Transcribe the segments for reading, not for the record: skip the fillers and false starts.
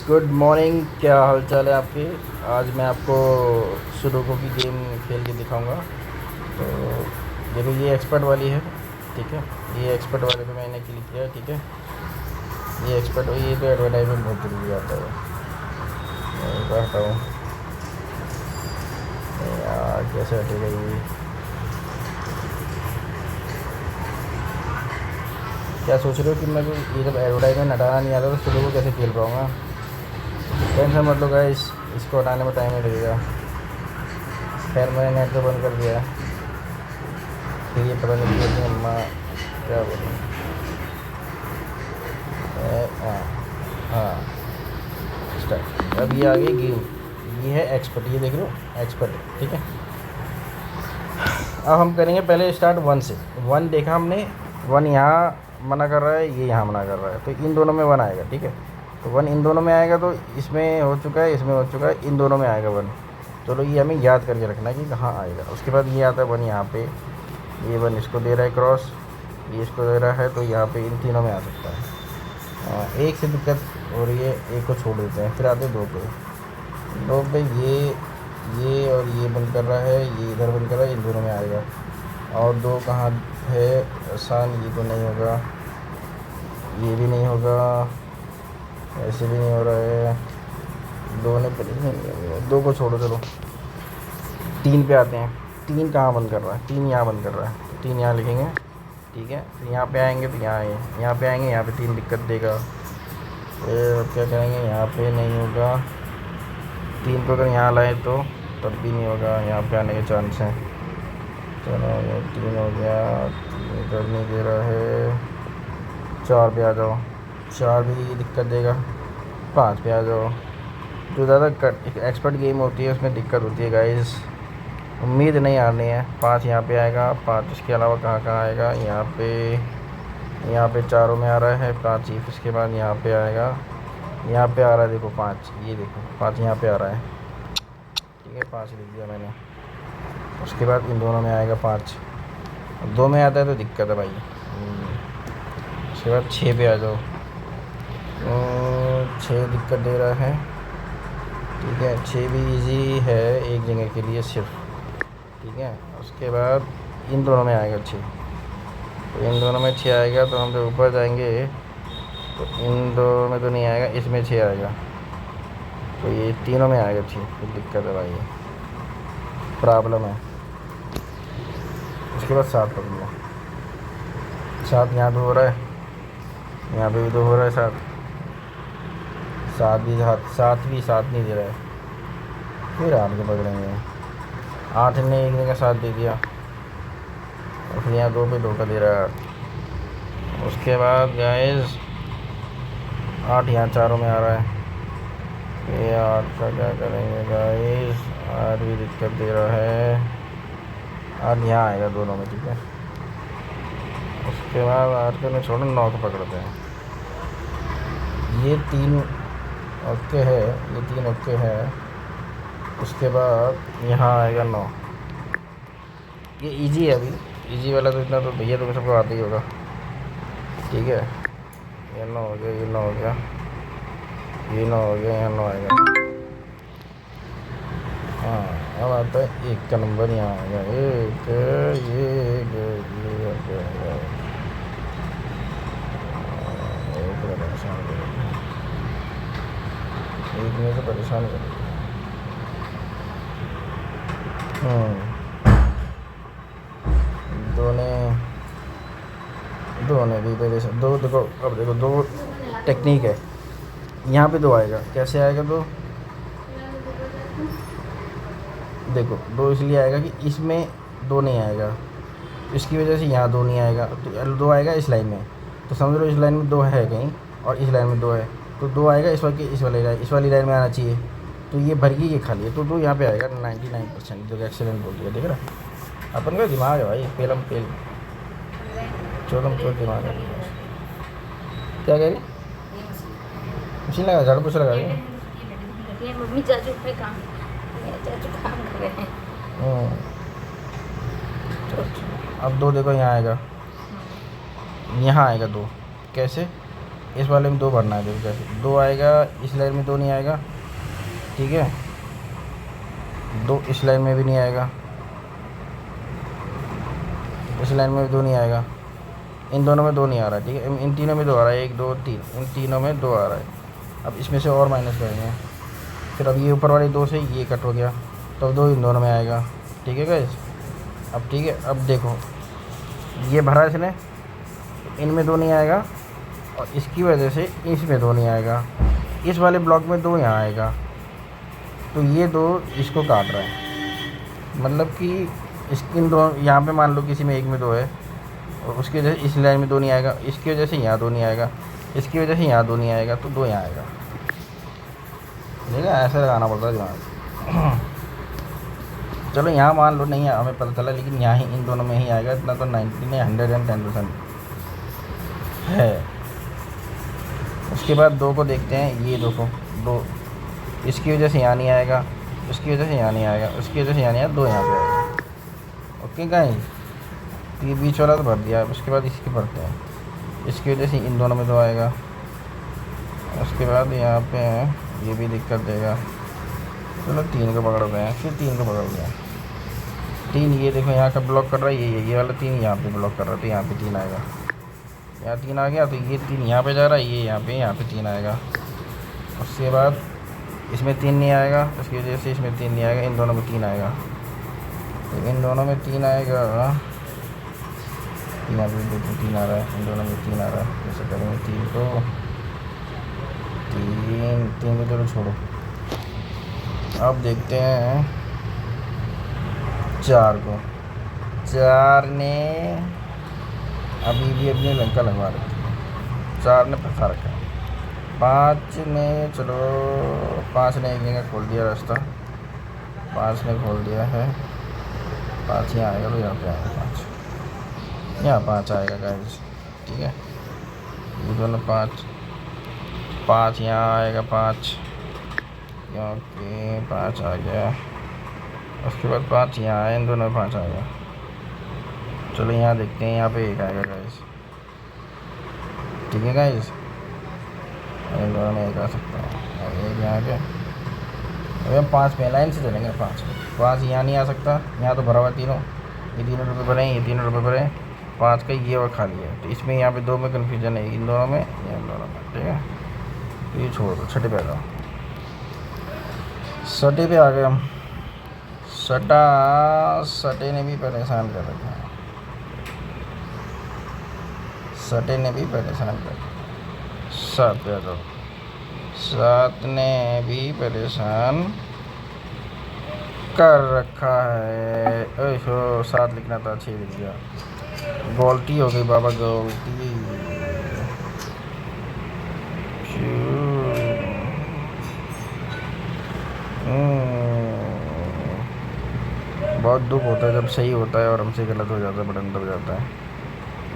Good morning. क्या हाल चाल है आपके। आज मैं आपको सुडोकू की गेम खेल के दिखाऊंगा। तो देखो ये एक्सपर्ट वाली है, ठीक है। ये एक्सपर्ट वाले पे मैंने क्लिक किया, ठीक है। ये एक्सपर्ट, ये तो एडवर्टाइजमेंट बहुत जरूरी आता है। मैं कहता हूँ यार कैसे हटेगा ये। क्या सोच रहे हो कि मैं ये जब एडवर्टाइजमेंट हटाना नहीं आता तो सुडोकू कैसे खेल पाऊँगा। टेंशन मत लो गाइस, इसको हटाने में टाइम ही लगेगा। खैर मैंने नेट तो बंद कर दिया है। फिर ये पता नहीं कि अम्मा क्या बोलूँ। हाँ हाँ, स्टार्ट। अब ये आ गई गेम, ये है एक्सपर्ट, ये देख लो एक्सपर्ट, ठीक है। अब हम करेंगे पहले स्टार्ट 1 से। 1 देखा हमने, 1 यहाँ मना कर रहा है, ये यहाँ मना कर रहा है, तो इन दोनों में 1 आएगा, ठीक है। तो 1 इन दोनों में आएगा, तो इसमें हो चुका है, इसमें हो चुका है, इन दोनों में आएगा 1। चलो ये हमें याद करके रखना है कि कहाँ आएगा। उसके बाद ये आता है 1 यहाँ पे, ये 1 इसको दे रहा है क्रॉस, ये इसको दे रहा है, तो यहाँ पे इन तीनों में आ सकता है। एक से दिक्कत हो रही है, एक को छोड़ देते हैं, फिर आते हैं 2 पे। 2 पे ये और ये बंद कर रहा है, ये इधर बंद कर रहा है, इन दोनों में आएगा। और 2 कहाँ है आसान, ये तो नहीं होगा, ये भी नहीं होगा, ऐसे भी नहीं हो रहा है। 2 ने नहीं, 2 को छोड़ो, चलो 3 पे आते हैं। 3 कहाँ बंद कर रहा है, 3 यहाँ बंद कर रहा है, 3 यहाँ लिखेंगे, ठीक है। फिर यहाँ पे आएंगे तो यहाँ पे आएंगे, यहाँ पे 3 दिक्कत देगा। फिर क्या करेंगे, यहाँ पे नहीं होगा। 3 को अगर यहाँ लाए तो तब भी नहीं होगा, यहाँ पे आने के चांस हैं। चलो ये 3 हो गया, 3 इधर नहीं दे रहा है। 4 पे आ जाओ, 4 भी दिक्कत देगा। 5 पे आ जाओ। जो ज़्यादा एक्सपर्ट गेम होती है उसमें दिक्कत होती है गाइस, उम्मीद नहीं हारनी है। 5 यहाँ पे आएगा, 5 इसके अलावा कहाँ कहाँ आएगा, यहाँ पे चारों में आ रहा है 5 ही। इसके बाद यहाँ पे आएगा, यहाँ पे आ रहा है, देखो 5, ये देखो 5 यहाँ पे आ रहा है, ठीक है। 5 लिख दिया मैंने। उसके बाद इन दोनों में आएगा 5, 2 में आता है तो दिक्कत है भाई। उसके बाद 6 पे आ जाओ, 6 दिक्कत दे रहा है, ठीक है। 6 भी इजी है एक जगह के लिए सिर्फ, ठीक है। उसके बाद इन दोनों में आएगा 6, तो इन दोनों में 6 आएगा, तो हम जब ऊपर जाएंगे तो इन दोनों में तो नहीं आएगा, इसमें 6 आएगा, तो ये तीनों में आएगा 6। तो दिक्कत है भाई, प्रॉब्लम है। उसके बाद 7 पकड़ लो, 7 यहाँ तो हो रहा है, यहाँ पे भी तो हो रहा है 7, 7 भी 7 नहीं दे रहा है। फिर 8 के पकड़ेंगे, 8 ने एक जगह 7 दे दिया, और फिर यहाँ 2 पे 2 का दे रहा है। उसके बाद गाइस 8 यहाँ चारों में आ रहा है, ये 8 का क्या करेंगे गाइस, 8 भी दिक्कत दे रहा है, 8 यहाँ आएगा दोनों में, ठीक है। उसके बाद 8 को नहीं छोड़ो, 9 को पकड़ते हैं। ये 3 ओके है, ये 3 ओके है। उसके बाद यहाँ आएगा 9, ये इजी है अभी, इजी वाला तो इतना तो भैया तुम्हें सबको आता ही होगा, ठीक है। ये 9 हो गया, ये 9 हो गया, ये 9 हो गया, यहाँ 9 आएगा। हाँ अब आता है 1 का नंबर, यहाँ आएगा 1, ये एक में तो परेशान कर दो ने भी पहले से 2, देखो अब देखो 2 टेक्निक है। यहाँ पे 2 आएगा, कैसे आएगा 2, देखो 2 इसलिए आएगा कि इसमें 2 नहीं आएगा, इसकी वजह से यहाँ 2 नहीं आएगा, तो 2 आएगा इस लाइन में, तो समझ लो इस लाइन में 2 है कहीं, और इस लाइन में 2 है, तो 2 आएगा इस वाली लाइन में आना चाहिए, तो ये भर गई, ये खाली है, तो 2 यहाँ पे आएगा 99%, जो एक्सीलेंट बोल दिया, देख रहा। अपन का दिमाग है भाई, पेलम पेल, चोलम चोल दिमाग है। क्या कह रही, मशीन लगा, झाड़ू पोछा लगा रही, मम्मी चाचू पे काम कर रहे हैं। अब 2 देखो यहाँ आएगा, यहाँ आएगा 2, कैसे, इस वाले में 2 भरना है, देखो कैसे 2 आएगा, इस लाइन में 2 नहीं आएगा, ठीक है, 2 इस लाइन में भी नहीं आएगा, इस लाइन में भी 2 नहीं आएगा, इन दोनों में 2 नहीं आ रहा है, ठीक है, इन तीनों में 2 आ रहा है, 1 2 3, इन तीनों में 2 आ रहा है। अब इसमें से और माइनस करेंगे, फिर अब ये ऊपर वाले 2 से ये कट हो गया, तो अब 2 इन दोनों में आएगा, ठीक है गाइस। अब ठीक है, अब देखो ये भरा इसने, इनमें 2 नहीं आएगा, और इसकी वजह से इसमें 2 नहीं आएगा, इस वाले ब्लॉक में 2 यहाँ आएगा, तो ये 2 इसको काट रहा है, मतलब कि इन दो यहाँ पे मान लो किसी में एक में 2 है, और उसकी वजह से इस लाइन में 2 नहीं आएगा, इसकी वजह से यहाँ 2 नहीं आएगा, इसकी वजह से यहाँ 2 नहीं आएगा, तो 2 यहाँ आएगा, ठीक है, ऐसे लगाना पड़ता है दिमाग। चलो यहाँ मान लो नहीं है, हमें पता चला, लेकिन यहाँ ही इन दोनों में ही आएगा, इतना तो 90 ने 110% है। उसके बाद 2 को देखते हैं, ये देखो 2, इसकी वजह से यहाँ नहीं आएगा, इसकी वजह से यहाँ नहीं आएगा, उसकी वजह से यहाँ नहीं आएगा, 2 यहाँ पे आएगा, ओके गाइस। ये बीच वाला तो भर दिया, उसके बाद इसकी भरते हैं, इसकी वजह से इन दोनों में 2 आएगा, उसके बाद यहाँ पे ये भी दिक्कत देगा। चलो 3 को पकड़ गए हैं, फिर 3 को पकड़ गए, 3 ये देखो यहाँ का ब्लॉक कर रहा है, ये वाला 3 यहाँ पे ब्लॉक कर रहा है, तो यहाँ पे 3 आएगा, यहाँ 3 आ गया, तो ये 3 यहाँ पे जा रहा है, ये यहाँ पे 3 आएगा। उसके बाद इसमें 3 नहीं आएगा, उसकी वजह से इसमें 3 नहीं आएगा, इन दोनों में 3 आएगा, तो इन दोनों में 3 आएगा, यहाँ पे देखो 3 आ रहा है, इन दोनों में 3 आ रहा है, जैसे करेंगे 3 को 3 को चलो छोड़ो। अब देखते हैं 4 को, 4 ने अभी भी अपनी लंका लगवा रखी है, 4 ने फंसा रखा है, 5 ने चलो 5 ने एक जगह खोल दिया रास्ता, 5 ने खोल दिया है, 5 यहाँ आएगा, तो यहाँ पे आएगा 5, यहाँ 5 आएगा गाइस, ठीक है, ये दोनों 5 यहाँ आएगा, 5 क्योंकि 5 आ गया, उसके बाद 5 यहाँ आए, इन दोनों में 5 आएगा। चलो यहाँ देखते हैं, यहाँ पे 1 आएगा गाइस, ठीक है गाइस, इन दोनों में 1 आ सकता है, 1 यहाँ पे, अभी हम 5 पे लाइन से चलेंगे, 5 यहाँ नहीं आ सकता, यहाँ तो भरा हुआ तीनों, ये तीनों रुपये भरे हैं, ये तीनों रुपये भरे हैं, 5 का ये और खाली है, तो इसमें यहाँ पे 2 में कन्फ्यूजन है, इन दोनों में या इन दोनों में, ठीक है, तो ये छोड़ दो, छठे पे आ जाओ, सटे पे आ गए हम, सटे ने भी परेशान कर रखा है, सटे ने भी परेशान कर रखा है, 7 पे आ जाओ, 7 ने भी परेशान कर रखा है, ओहो 7 लिखना था, 6 लिख दिया, गलती हो गई बाबा, गलती, बहुत दुख होता है जब सही होता है और हमसे गलत हो जाता है, बटन दब जाता है,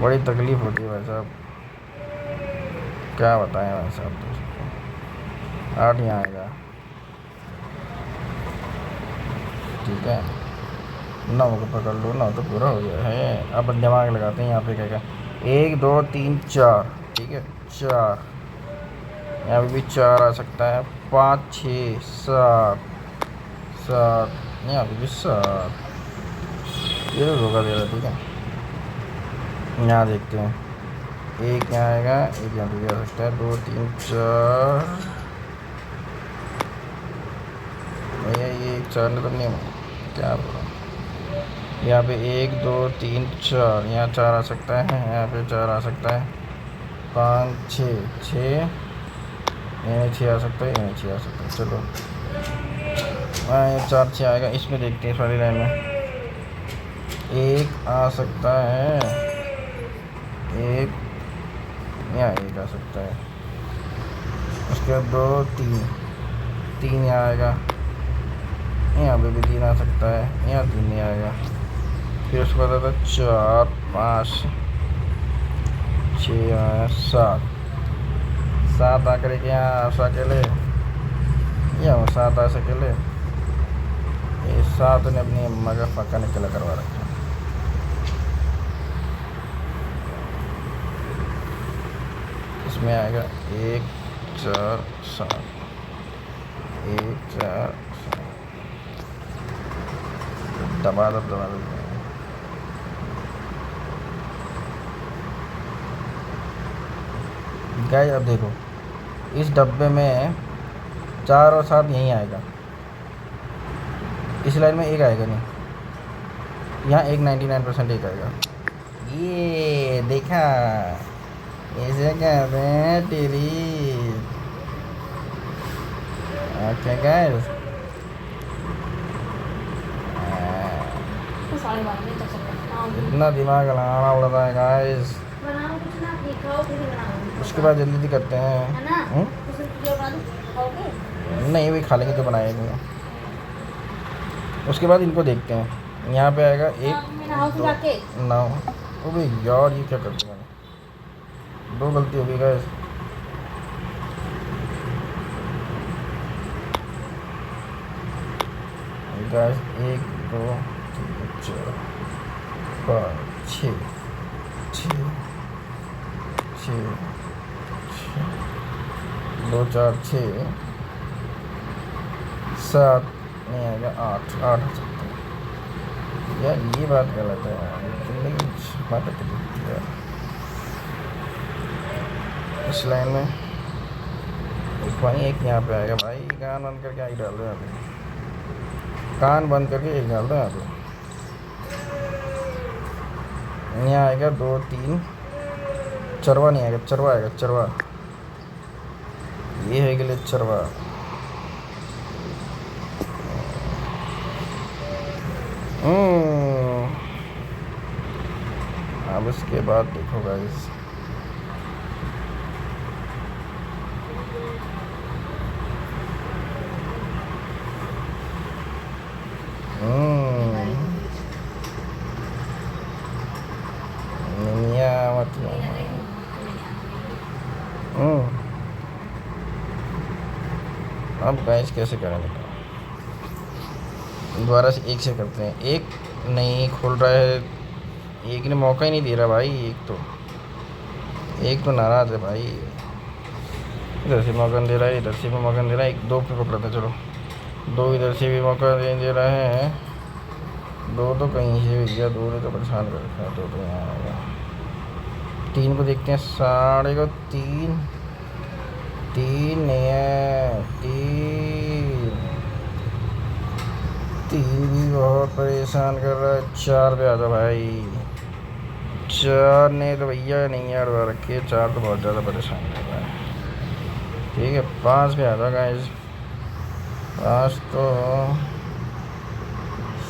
बड़ी तकलीफ़ होती है भाई साहब, क्या बताएं भाई साहब, तो 8 यहाँ आएगा, ठीक है, 9 को पकड़ लो, 9 तो पूरा हो गया है। अब दिमाग लगाते हैं, यहाँ पे क्या क्या, 1 2 3 4, ठीक है, 4 यहाँ पे भी 4 आ सकता है, 5 6 7 7, यहाँ पे भी 7, ये तो धोखा दे रहा है, ठीक है, यहाँ देखते हैं, 1 यहाँ आएगा, 1 यहाँ पे भी आ सकता है, 2 3 4, भैया ये 4 ने तो नहीं, क्या बोला, यहाँ पे 1 2 3 4, यहाँ 4 आ सकता है, यहाँ पे 4 आ सकता है, 5 6 यहाँ 6 आ सकता है, यहाँ 6 आ सकता है, चलो हाँ 4 6 आएगा, इसमें देखते हैं, इस वाली लाइन में 1 आ सकता है, 1 यहाँ 1 आ सकता है, उसके बाद 2 3 यहाँ आएगा, यहाँ पे भी 3 आ सकता है, यहाँ 3 नहीं आएगा, फिर उसके बाद आता 4 5 6 7 आकर के यहाँ आ सकेले, यहाँ 7 आ सकेले, ये 7 ने अपनी अम्मा का फाका निकला करवा रखा है, इसमें आएगा 1 4 7, 1 4 7, दबा दो। गाइस अब देखो, इस डब्बे में 4 और 7 यहीं आएगा, इस लाइन में 1 आएगा नहीं, यहाँ 99% 1 आएगा। ये देखा, ऐसे कहते हैं तेरी। ओके गाइस, तो 12:30 बजे तक सब इतना दिमाग लगाना पड़ता है गाइस। बनाओ कुछ ना, ये खाओ फिर बनाओ। उसके बाद जल्दी करते है हैं। ना, कुछ वीडियो बना दूँ, खाओगे? नहीं, वही खा लेंगे तो बनाएंगे। उसके बाद इनको देखते हैं, यहाँ पे आएगा 1 मैं नहाओ फिर जाके। 9। अबे यार, ये क्या करते हैं, 2 गलती हो गई गाइस। गाइस 1 2 3 4 5 6 6 6 2 4 6 7 नहीं आएगा, 8 8 हो सकता है यार। ये बात गलत है यार, जिंदगी बात है यार। इस लाइन में एक भाई, एक यहाँ पे आएगा भाई। कान बंद करके आई डाल दो यहाँ पे, कान बंद करके एक डाल दो यहाँ पे। यहाँ आएगा 2 3, चरवा नहीं आएगा, चरवा आएगा, चरवा। ये है के लिए चरवा। अब इसके बाद देखो गाइस, अब गाइस कैसे करेंगे, दोबारा से 1 से करते हैं। 1 नहीं खोल रहा है, 1 ने मौका ही नहीं दे रहा भाई। एक तो नाराज़ है भाई, इधर से मौका दे रहा है, इधर से भी मौका दे रहा है। 2 पे पकड़ते हैं, चलो 2 इधर से भी मौका दे रहा है, 2 तो कहीं से भी दिया, 2 ने तो परेशान कर रखा है। 2 तो यहाँ आएगा। 3 को देखते हैं, 3.5 3 नहीं है, 3 भी बहुत परेशान कर रहा है। 4 पे आ जाओ भाई, 4 ने तो भैया नहीं यार रखी है, 4 तो बहुत ज़्यादा परेशान कर रहा है। ठीक है, 5 पे आ जाओ गाइस। 5 तो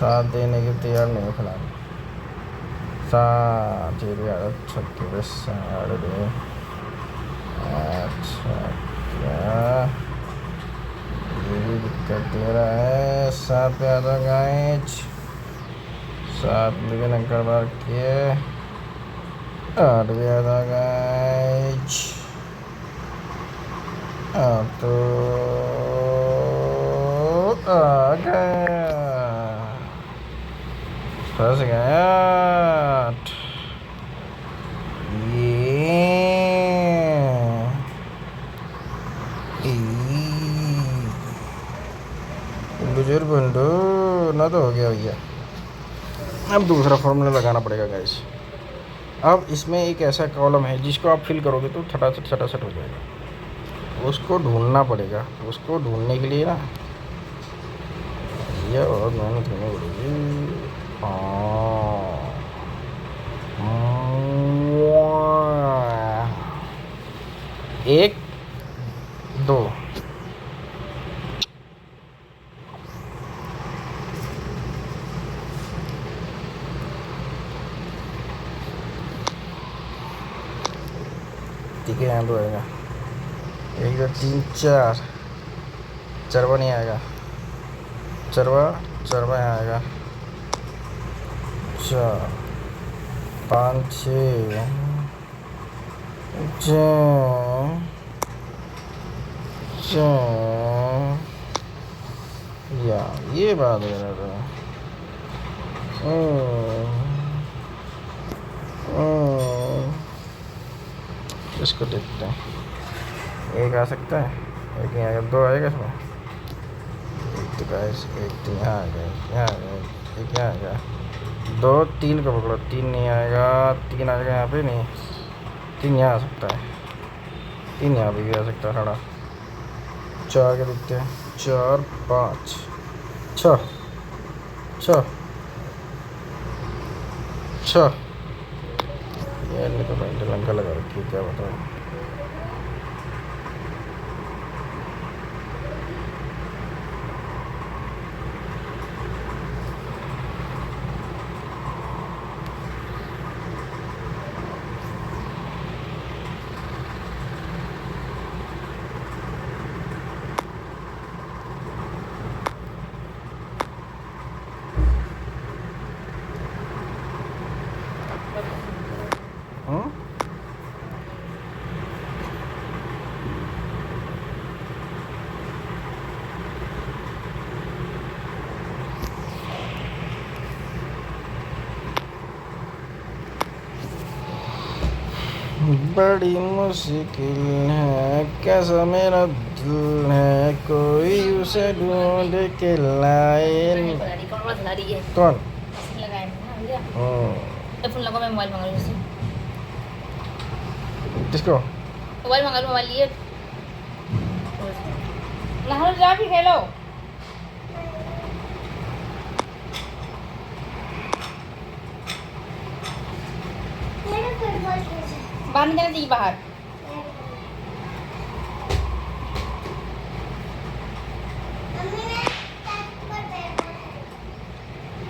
7 देने के तैयार नहीं है फिलहाल। 7 ये भी आ जाओ, 36 पे 7 दे। अच्छा क्या, ये भी दिक्कत दे रहा है। 7 पे आ जाओ गाइस, 7 में भी नंबर बार किए। 8 पे आ जाओ गाइस, तो आ गया, फंस गया। 8 बुजुर्ग बंडो ना, तो हो गया भैया। अब दूसरा फॉर्मूला लगाना पड़ेगा गाइस। अब इसमें एक ऐसा कॉलम है जिसको आप फिल करोगे तो छटाछट हो जाएगा। उसको ढूंढना पड़ेगा। उसको ढूंढने के लिए ना ये बहुत मेहनत करनी पड़ेगी। एक 2 ठीक है, यहाँ 2 आएगा। 1 2 3 4, चरवा नहीं आएगा, चरवा यहाँ आएगा। 4 5 6 या ये बात है ना। इसको देखते हैं, एक आ सकता है, एक नहीं आएगा, दो आएगा इसमें, एक तो गाइस, एक तो यहाँ आ गया, यहाँ आ गया, एक यहाँ आ गया, दो, तीन को पकड़ो, तीन नहीं आएगा, तीन आएगा यहाँ पे नहीं, तीन यहाँ आ सकता है, तीन यहाँ पे भी आ सकता है खड़ा, चार के देखते हैं, चार, पाँच, छः, छः, छः, ये नहीं तो भाई लंका लगा रखी है, क्या बताऊँ। बड़ी मुश्किल है, कैसा मेरा दिल है, कोई उसे ढूंढ के लाए। कौन? फोन लगा, मैं मोबाइल मंगा लूँ। किसको? मोबाइल मंगा लूँ, मोबाइल लिए नहा जा भी खेलो। बाहर नहीं जाना चाहिए, बाहर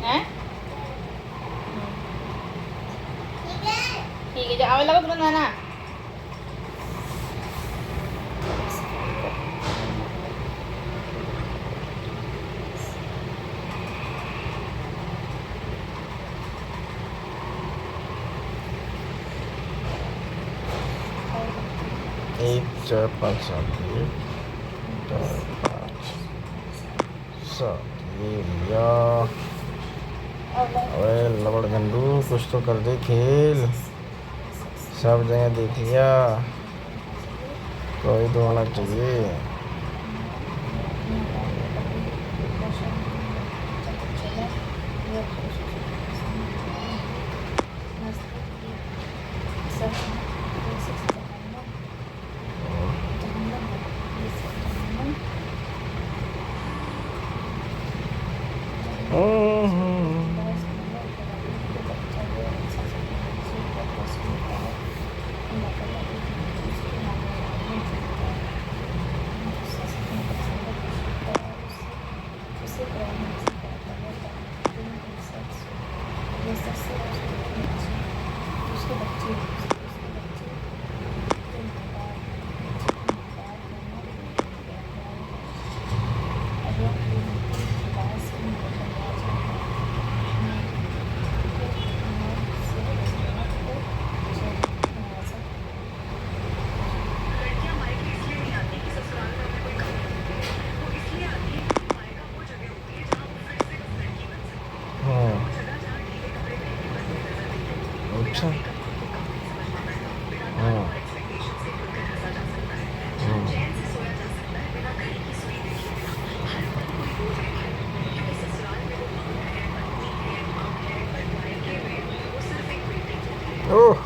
हैं? ठीक है, जाओ लगा तुरंत नहाना। एक, चार, पाँच, सात, एक, चार, पाँच, सात, ये लिया। अबे लबड़ गंडू, कुछ तो कर दे खेल, सब जगह देख लिया, कोई तो होना चाहिए। अच्छा, ओह,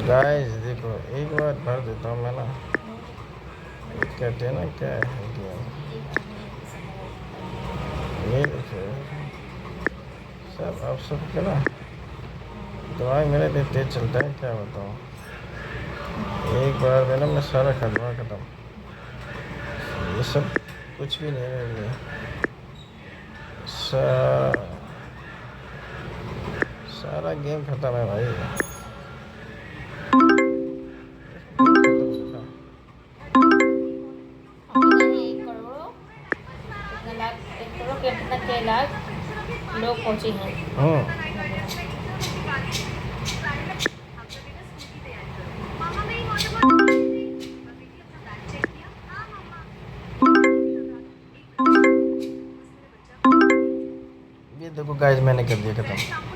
गाइस देखो एक बार भर देता हूँ मैं ना, कहते हैं ना क्या है गेम, ये देखो सब आप सब के ना दिमाग मेरा इतने तेज चलता है क्या बताऊँ। एक बार में ना मैं सारा खत्म खत्म, ये सब कुछ भी नहीं है मेरे लिए। सारा गेम खत्म है भाई, एक करोड़ कितना 6 लाख लोग पहुंचे हैं। ये देखो गाइस मैंने कर दिया खत्म।